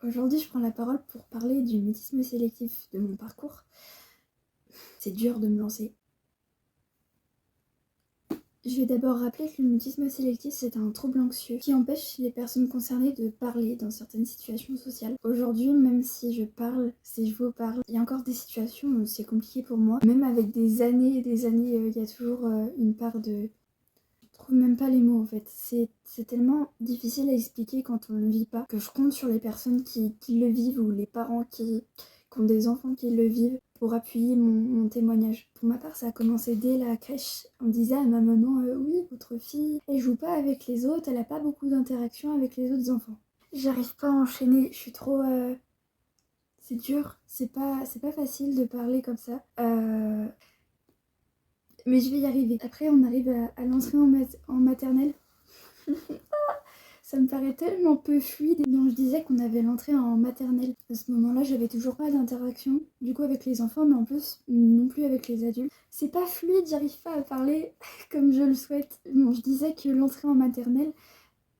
Aujourd'hui, je prends la parole pour parler du mutisme sélectif de mon parcours. C'est dur de me lancer. Je vais d'abord rappeler que le mutisme sélectif, c'est un trouble anxieux qui empêche les personnes concernées de parler dans certaines situations sociales. Aujourd'hui, même si je parle, si je vous parle, il y a encore des situations où c'est compliqué pour moi. Même avec des années et des années, il y a toujours une part de... Je trouve même pas les mots en fait. C'est tellement difficile à expliquer quand on ne le vit pas que je compte sur les personnes qui le vivent ou les parents qui ont des enfants qui le vivent pour appuyer mon témoignage. Pour ma part, ça a commencé dès la crèche. On disait à ma maman oui, votre fille, elle joue pas avec les autres, elle a pas beaucoup d'interaction avec les autres enfants. J'arrive pas à enchaîner, je suis trop... C'est dur, c'est pas facile de parler comme ça. Mais je vais y arriver. Après, on arrive à l'entrée en maternelle. Ça me paraît tellement peu fluide. Donc je disais qu'on avait l'entrée en maternelle. À ce moment-là, j'avais toujours pas d'interaction, du coup avec les enfants, mais en plus non plus avec les adultes. C'est pas fluide, j'arrive pas à parler comme je le souhaite. Bon, je disais que l'entrée en maternelle,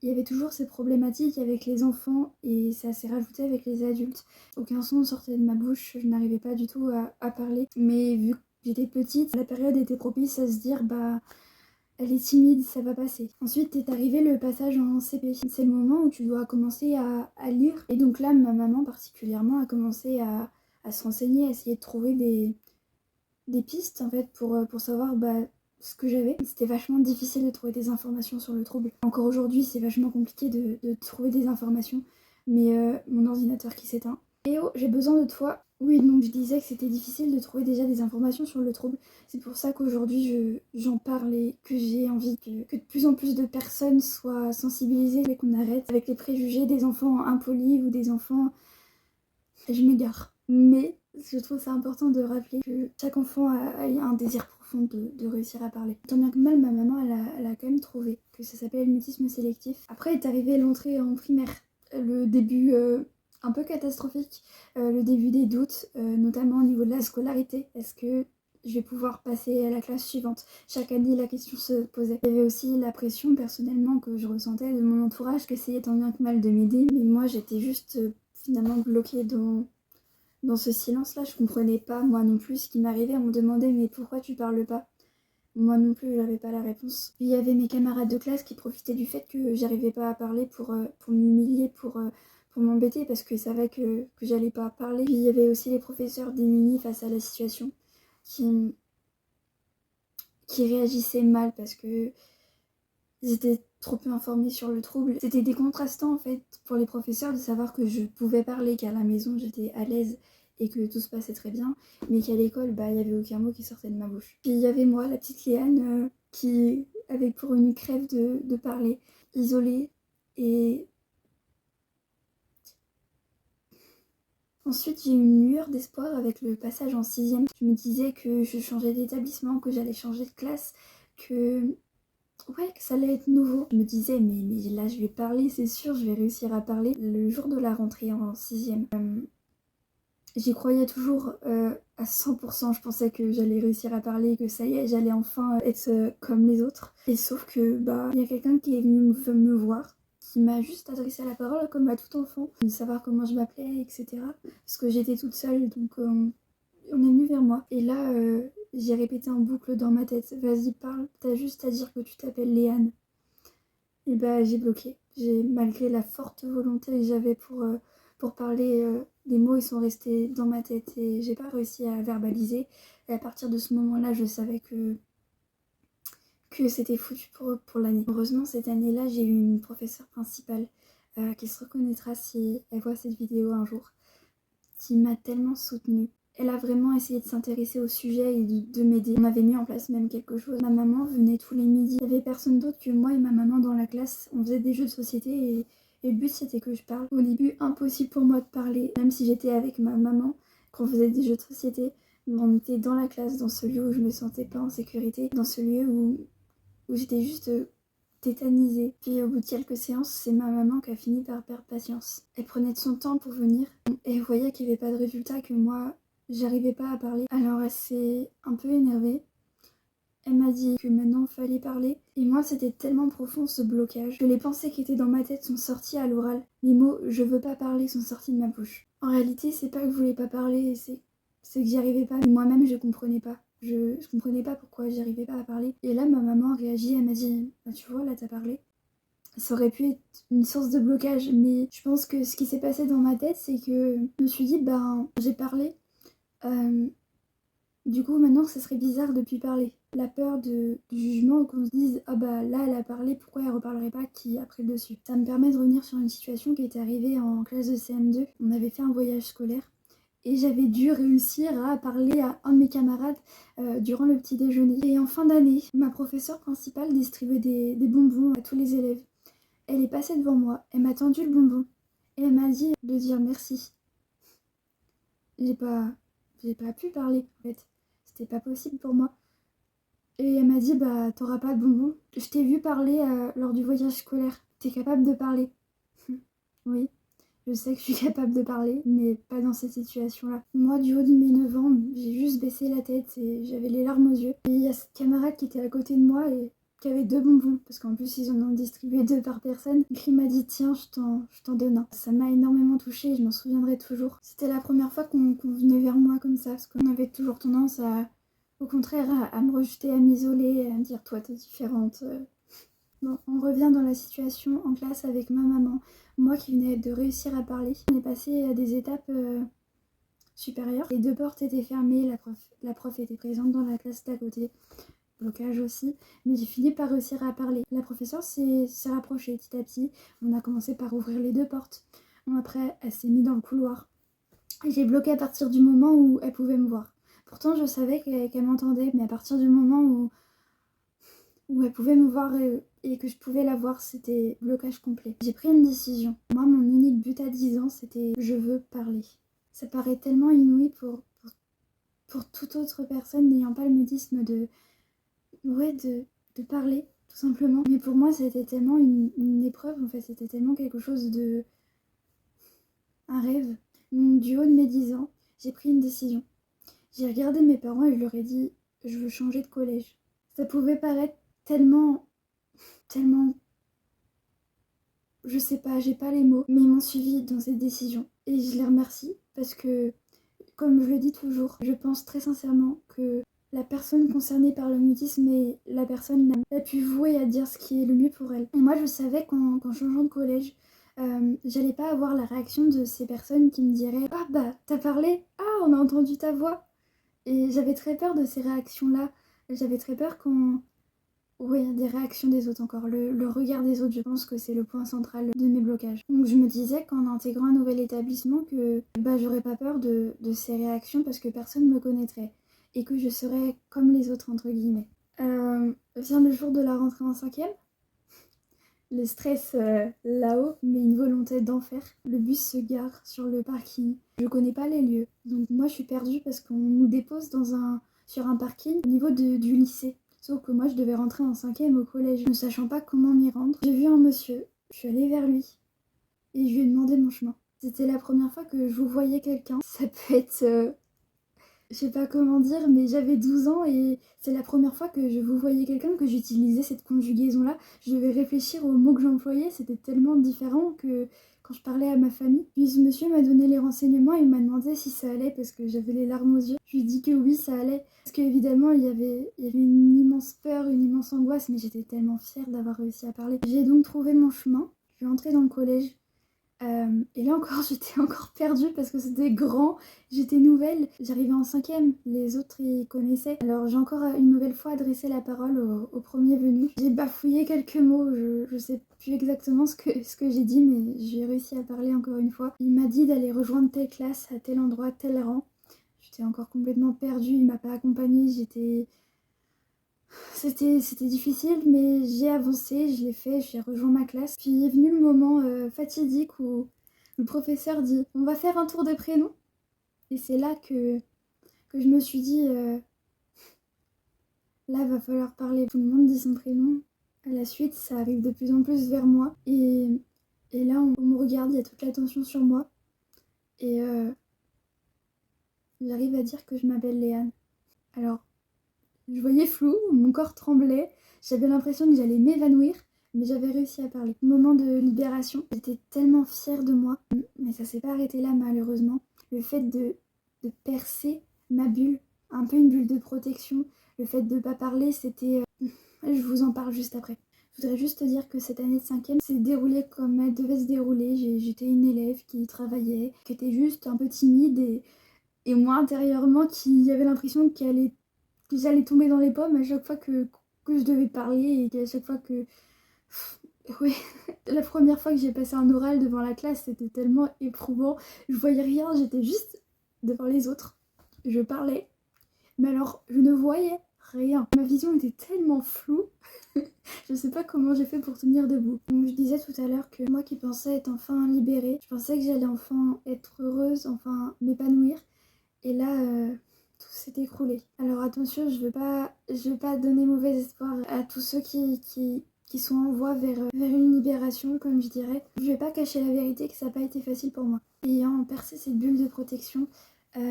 il y avait toujours ces problématiques avec les enfants et ça s'est rajouté avec les adultes. Aucun son sortait de ma bouche, je n'arrivais pas du tout à parler. Mais vu que j'étais petite, la période était propice à se dire elle est timide, ça va passer. Ensuite est arrivé le passage en CP. C'est le moment où tu dois commencer à lire. Et donc là, ma maman particulièrement a commencé à se renseigner, à essayer de trouver des pistes en fait pour savoir ce que j'avais. C'était vachement difficile de trouver des informations sur le trouble. Encore aujourd'hui, c'est vachement compliqué de trouver des informations. Mais mon ordinateur qui s'éteint. Et oh, j'ai besoin de toi. Oui, donc je disais que c'était difficile de trouver déjà des informations sur le trouble. C'est pour ça qu'aujourd'hui j'en parle et que j'ai envie que de plus en plus de personnes soient sensibilisées et qu'on arrête avec les préjugés des enfants impolis ou des enfants... Je m'égare. Mais je trouve ça important de rappeler que chaque enfant a un désir profond de réussir à parler. Tant bien que mal, ma maman, elle a quand même trouvé que ça s'appelle le mutisme sélectif. Après est arrivée l'entrée en primaire. Le début un peu catastrophique, le début des doutes, notamment au niveau de la scolarité. Est-ce que je vais pouvoir passer à la classe suivante? Chaque année, la question se posait. Il y avait aussi la pression personnellement que je ressentais de mon entourage qui essayait tant bien que mal de m'aider. Mais moi, j'étais juste finalement bloquée dans ce silence-là. Je comprenais pas, moi non plus, ce qui m'arrivait. On me demandait, mais pourquoi tu parles pas? Moi non plus, j'avais pas la réponse. Puis il y avait mes camarades de classe qui profitaient du fait que j'arrivais pas à parler pour m'humilier, pour m'embêter parce qu'ils savaient que j'allais pas parler. Puis il y avait aussi les professeurs démunis face à la situation qui, qui réagissaient mal parce que ils étaient trop peu informés sur le trouble. C'était décontrastant en fait pour les professeurs de savoir que je pouvais parler, qu'à la maison j'étais à l'aise et que tout se passait très bien, mais qu'à l'école, il n'y avait aucun mot qui sortait de ma bouche. Puis il y avait moi, la petite Léane, qui avait pour une crève de parler, isolée, et ensuite j'ai eu une lueur d'espoir avec le passage en 6e. Je me disais que je changeais d'établissement, que j'allais changer de classe, que ça allait être nouveau. Je me disais, mais là je vais parler, c'est sûr, je vais réussir à parler. Le jour de la rentrée en 6e, j'y croyais toujours à 100%. Je pensais que j'allais réussir à parler, que ça y est, j'allais enfin être comme les autres. Et sauf que, il y a quelqu'un qui est venu me voir, qui m'a juste adressé la parole comme à tout enfant, de savoir comment je m'appelais, etc. Parce que j'étais toute seule, donc on est venu vers moi. Et là, j'ai répété en boucle dans ma tête, vas-y parle, t'as juste à dire que tu t'appelles Léane. Et j'ai bloqué. Malgré la forte volonté que j'avais pour parler, les mots ils sont restés dans ma tête et j'ai pas réussi à verbaliser. Et à partir de ce moment-là, je savais que c'était foutu pour l'année. Heureusement, cette année-là, j'ai eu une professeure principale qui se reconnaîtra si elle voit cette vidéo un jour, qui m'a tellement soutenue. Elle a vraiment essayé de s'intéresser au sujet et de m'aider. On avait mis en place même quelque chose. Ma maman venait tous les midis. Il n'y avait personne d'autre que moi et ma maman dans la classe. On faisait des jeux de société et le but c'était que je parle. Au début, impossible pour moi de parler, même si j'étais avec ma maman, qu'on faisait des jeux de société. On était dans la classe, dans ce lieu où je me sentais pas en sécurité, dans ce lieu où j'étais juste tétanisée. Puis au bout de quelques séances, c'est ma maman qui a fini par perdre patience. Elle prenait de son temps pour venir et elle voyait qu'il n'y avait pas de résultat, que moi j'arrivais pas à parler. Alors elle s'est un peu énervée. Elle m'a dit que maintenant il fallait parler. Et moi, c'était tellement profond ce blocage que les pensées qui étaient dans ma tête sont sorties à l'oral. Les mots je veux pas parler sont sortis de ma bouche. En réalité, c'est pas que je voulais pas parler, c'est que j'y arrivais pas. Moi-même, je comprenais pas. Je comprenais pas pourquoi j'y arrivais pas à parler. Et là, ma maman a réagi, elle m'a dit bah, tu vois, là t'as parlé. Ça aurait pu être une source de blocage, mais je pense que ce qui s'est passé dans ma tête, c'est que je me suis dit, ben, j'ai parlé. Du coup, maintenant, ce serait bizarre de plus parler. La peur du jugement, qu'on se dise, ah bah là, elle a parlé, pourquoi elle reparlerait pas, qui a pris le dessus. Ça me permet de revenir sur une situation qui était arrivée en classe de CM2. On avait fait un voyage scolaire. Et j'avais dû réussir à parler à un de mes camarades durant le petit déjeuner. Et en fin d'année, ma professeure principale distribuait des bonbons à tous les élèves. Elle est passée devant moi, elle m'a tendu le bonbon et elle m'a dit de dire merci. J'ai pas pu parler en fait, c'était pas possible pour moi. Et elle m'a dit bah t'auras pas de bonbon. Je t'ai vu parler lors du voyage scolaire, t'es capable de parler. Oui, je sais que je suis capable de parler, mais pas dans cette situation-là. Moi, du haut de mes 9 ans, j'ai juste baissé la tête et j'avais les larmes aux yeux. Et il y a ce camarade qui était à côté de moi et qui avait 2 bonbons, parce qu'en plus ils en ont distribué 2 par personne. Il m'a dit tiens, je t'en donne un. Ça m'a énormément touchée, je m'en souviendrai toujours. C'était la première fois qu'on venait vers moi comme ça, parce qu'on avait toujours tendance au contraire, à me rejeter, à m'isoler, à me dire toi t'es différente. Bon, on revient dans la situation en classe avec ma maman. Moi qui venais de réussir à parler. On est passé à des étapes supérieures. Les 2 portes étaient fermées, la prof était présente dans la classe d'à côté. Blocage aussi, mais j'ai fini par réussir à parler. La professeure s'est rapprochée petit à petit. On a commencé par ouvrir les 2 portes. Bon, après, elle s'est mise dans le couloir. Et j'ai bloqué à partir du moment où elle pouvait me voir. Pourtant, je savais qu'elle m'entendait, mais à partir du moment où elle pouvait me voir et que je pouvais la voir, c'était blocage complet. J'ai pris une décision. Moi, mon unique but à 10 ans, c'était je veux parler. Ça paraît tellement inouï pour toute autre personne n'ayant pas le mutisme de parler, tout simplement. Mais pour moi, c'était tellement une épreuve, en fait, c'était tellement quelque chose de... un rêve. Donc, du haut de mes 10 ans, j'ai pris une décision. J'ai regardé mes parents et je leur ai dit, je veux changer de collège. Ça pouvait paraître tellement... Je sais pas, j'ai pas les mots, mais ils m'ont suivi dans cette décision. Et je les remercie parce que, comme je le dis toujours, je pense très sincèrement que la personne concernée par le mutisme est la personne la plus vouée à dire ce qui est le mieux pour elle. Et moi, je savais qu'en changeant de collège, j'allais pas avoir la réaction de ces personnes qui me diraient ah bah t'as parlé, ah on a entendu ta voix. Et j'avais très peur de ces réactions-là. J'avais très peur quand... Oui, des réactions des autres encore. Le regard des autres, je pense que c'est le point central de mes blocages. Donc je me disais qu'en intégrant un nouvel établissement, que bah, j'aurais pas peur de ces réactions parce que personne ne me connaîtrait. Et que je serais comme les autres, entre guillemets. Vient le jour de la rentrée en 5e. Le stress là-haut, mais une volonté d'en faire. Le bus se gare sur le parking. Je connais pas les lieux. Donc moi je suis perdue parce qu'on nous dépose sur un parking au niveau du lycée. Sauf que moi je devais rentrer en 5e au collège, ne sachant pas comment m'y rendre. J'ai vu un monsieur, je suis allée vers lui et je lui ai demandé mon chemin. C'était la première fois que je vous voyais quelqu'un. Ça peut être... je sais pas comment dire, mais j'avais 12 ans et c'est la première fois que je vous voyais quelqu'un, que j'utilisais cette conjugaison-là. Je devais réfléchir aux mots que j'employais, c'était tellement différent que quand je parlais à ma famille. Puis ce monsieur m'a donné les renseignements et il m'a demandé si ça allait parce que j'avais les larmes aux yeux. Je lui ai dit que oui, ça allait. Parce qu'évidemment, il y avait une immense peur, une immense angoisse, mais j'étais tellement fière d'avoir réussi à parler. J'ai donc trouvé mon chemin, je suis entrée dans le collège. Et là encore, j'étais encore perdue parce que c'était grand, j'étais nouvelle, j'arrivais en 5e, les autres y connaissaient. Alors j'ai encore une nouvelle fois adressé la parole au premier venu. J'ai bafouillé quelques mots, je sais plus exactement ce que j'ai dit, mais j'ai réussi à parler encore une fois. Il m'a dit d'aller rejoindre telle classe, à tel endroit, tel rang. J'étais encore complètement perdue, il m'a pas accompagnée, C'était difficile, mais j'ai avancé, je l'ai fait, j'ai rejoint ma classe. Puis est venu le moment fatidique où le professeur dit on va faire un tour de prénom. Et c'est là que je me suis dit là va falloir parler. Tout le monde dit son prénom. À la suite, ça arrive de plus en plus vers moi. Et là, on me regarde, il y a toute l'attention sur moi. Et j'arrive à dire que je m'appelle Léane. Alors, Je voyais flou, mon corps tremblait, j'avais l'impression que j'allais m'évanouir, mais j'avais réussi à parler. Moment de libération, j'étais tellement fière de moi, mais ça s'est pas arrêté là malheureusement. Le fait de percer ma bulle, un peu une bulle de protection, le fait de pas parler, c'était... je vous en parle juste après. Je voudrais juste te dire que cette année de 5e s'est déroulée comme elle devait se dérouler. J'étais une élève qui travaillait, qui était juste un peu timide et moi intérieurement qui avait l'impression que j'allais tomber dans les pommes à chaque fois que je devais parler et qu'à chaque fois que... Oui, la première fois que j'ai passé un oral devant la classe, c'était tellement éprouvant. Je voyais rien, j'étais juste devant les autres. Je parlais, mais alors je ne voyais rien. Ma vision était tellement floue. Je sais pas comment j'ai fait pour tenir debout. Donc je disais tout à l'heure que moi qui pensais être enfin libérée, je pensais que j'allais enfin être heureuse, enfin m'épanouir. Et là, tout s'est écroulé. Alors attention, je veux pas donner mauvais espoir à tous ceux qui sont en voie vers une libération, comme je dirais. Je vais pas cacher la vérité que ça n'a pas été facile pour moi. Ayant percé cette bulle de protection,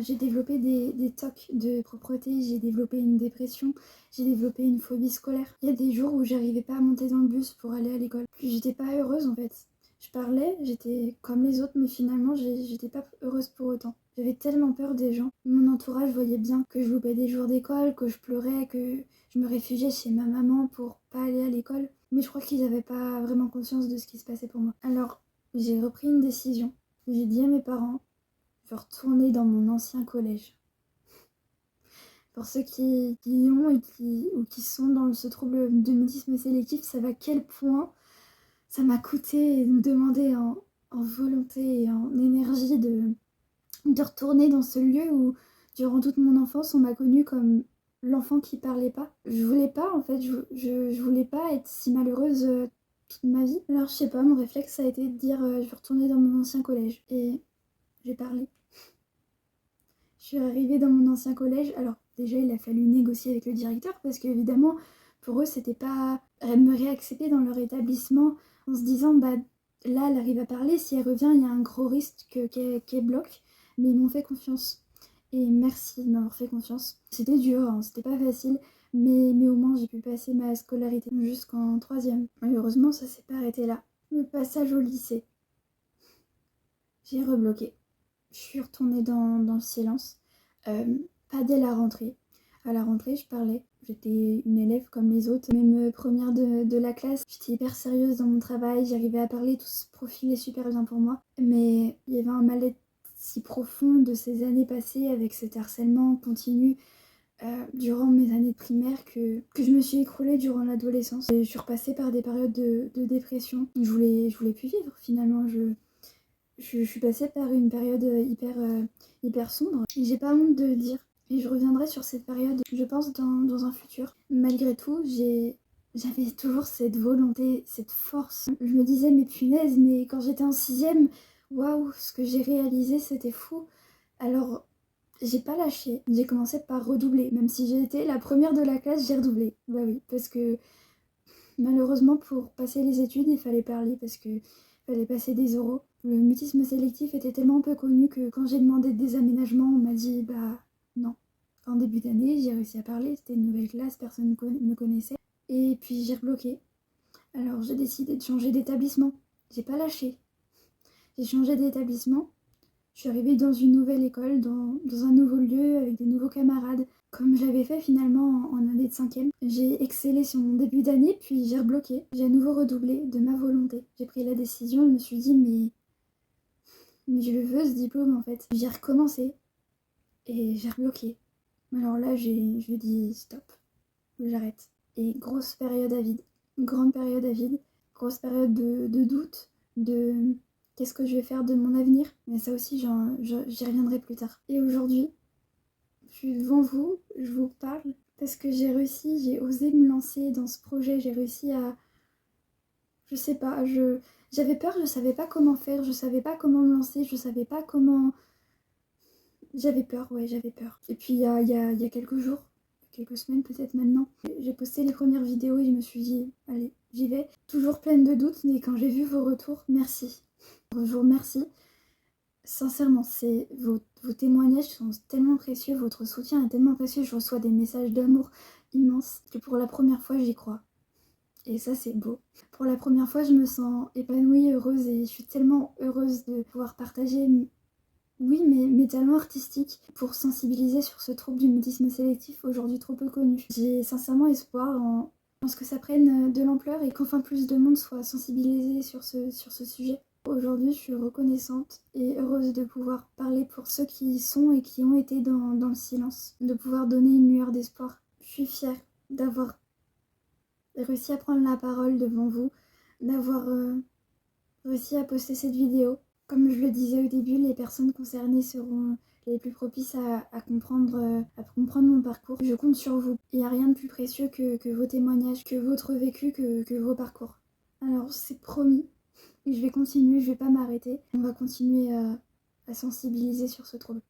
j'ai développé des tocs de propreté, j'ai développé une dépression, j'ai développé une phobie scolaire. Il y a des jours où j'arrivais pas à monter dans le bus pour aller à l'école. J'étais pas heureuse en fait. Je parlais, j'étais comme les autres, mais finalement j'étais pas heureuse pour autant. J'avais tellement peur des gens. Mon entourage voyait bien que je loupais des jours d'école, que je pleurais, que je me réfugiais chez ma maman pour pas aller à l'école. Mais je crois qu'ils n'avaient pas vraiment conscience de ce qui se passait pour moi. Alors j'ai repris une décision. J'ai dit à mes parents, je veux retourner dans mon ancien collège. Pour ceux qui y ont ou qui sont dans ce trouble de mutisme sélectif, savent à quel point ça m'a coûté de me demander en volonté et en énergie de retourner dans ce lieu où, durant toute mon enfance, on m'a connue comme l'enfant qui parlait pas. Je voulais pas, en fait, je voulais pas être si malheureuse toute ma vie. Alors, je sais pas, mon réflexe, ça a été de dire je vais retourner dans mon ancien collège. Et j'ai parlé. Je suis arrivée dans mon ancien collège. Alors, déjà, il a fallu négocier avec le directeur parce qu'évidemment, pour eux, c'était pas me réaccepter dans leur établissement en se disant, bah là, elle arrive à parler, si elle revient, il y a un gros risque qu'elle bloque. Mais ils m'ont fait confiance. Et merci de m'avoir fait confiance. C'était dur, hein, c'était pas facile, mais au moins j'ai pu passer ma scolarité jusqu'en 3e. Malheureusement, ça s'est pas arrêté là. Le passage au lycée. J'ai rebloqué. Je suis retournée dans le silence. Pas dès la rentrée. À la rentrée, je parlais. J'étais une élève comme les autres, même première de la classe. J'étais hyper sérieuse dans mon travail, j'arrivais à parler, tout se profilait super bien pour moi. Mais il y avait un mal-être si profond de ces années passées avec cet harcèlement continu durant mes années de primaire que je me suis écroulée durant l'adolescence. Et je suis repassée par des périodes de dépression. Je voulais plus vivre finalement. Je suis passée par une période hyper sombre. Et j'ai pas honte de le dire. Et je reviendrai sur cette période, je pense, dans un futur. Malgré tout, j'avais toujours cette volonté, cette force. Je me disais, mais punaise, mais quand j'étais en 6e, waouh, ce que j'ai réalisé, c'était fou. Alors, j'ai pas lâché. J'ai commencé par redoubler. Même si j'ai été la première de la classe, j'ai redoublé. Bah oui, parce que malheureusement, pour passer les études, il fallait parler parce que fallait passer des oraux. Le mutisme sélectif était tellement peu connu que quand j'ai demandé des aménagements, on m'a dit bah non. En début d'année, j'ai réussi à parler, c'était une nouvelle classe, personne ne me connaissait. Et puis j'ai rebloqué. Alors j'ai décidé de changer d'établissement. J'ai pas lâché. J'ai changé d'établissement. Je suis arrivée dans une nouvelle école, dans un nouveau lieu, avec des nouveaux camarades. Comme je l'avais fait finalement en année de 5e. J'ai excellé sur mon début d'année, puis j'ai rebloqué. J'ai à nouveau redoublé de ma volonté. J'ai pris la décision, je me suis dit mais je veux ce diplôme en fait. J'ai recommencé et j'ai rebloqué. Alors là, je dis stop, j'arrête. Et grosse période à vide, grande période à vide, grosse période de doute, de qu'est-ce que je vais faire de mon avenir. Mais ça aussi, j'y reviendrai plus tard. Et aujourd'hui, je suis devant vous, je vous parle parce que j'ai réussi, j'ai osé me lancer dans ce projet, j'ai réussi à... Je sais pas, j'avais peur, je savais pas comment faire, je savais pas comment me lancer, je savais pas comment... J'avais peur, ouais, j'avais peur. Et puis il y a quelques jours, quelques semaines peut-être maintenant, j'ai posté les premières vidéos et je me suis dit, allez, j'y vais. Toujours pleine de doutes, mais quand j'ai vu vos retours, merci. Je vous remercie. Sincèrement, vos témoignages sont tellement précieux, votre soutien est tellement précieux, je reçois des messages d'amour immenses que pour la première fois j'y crois. Et ça c'est beau. Pour la première fois je me sens épanouie, heureuse et je suis tellement heureuse de pouvoir partager, oui, mes talents artistiques pour sensibiliser sur ce trouble du mutisme sélectif aujourd'hui trop peu connu. J'ai sincèrement espoir en ce que ça prenne de l'ampleur et qu'enfin plus de monde soit sensibilisé sur ce sujet. Aujourd'hui, je suis reconnaissante et heureuse de pouvoir parler pour ceux qui sont et qui ont été dans le silence, de pouvoir donner une lueur d'espoir. Je suis fière d'avoir réussi à prendre la parole devant vous, d'avoir réussi à poster cette vidéo. Comme je le disais au début, les personnes concernées seront les plus propices à comprendre mon parcours. Je compte sur vous. Il n'y a rien de plus précieux que vos témoignages, que votre vécu, que vos parcours. Alors c'est promis. Et je vais continuer, je vais pas m'arrêter. On va continuer à sensibiliser sur ce trouble.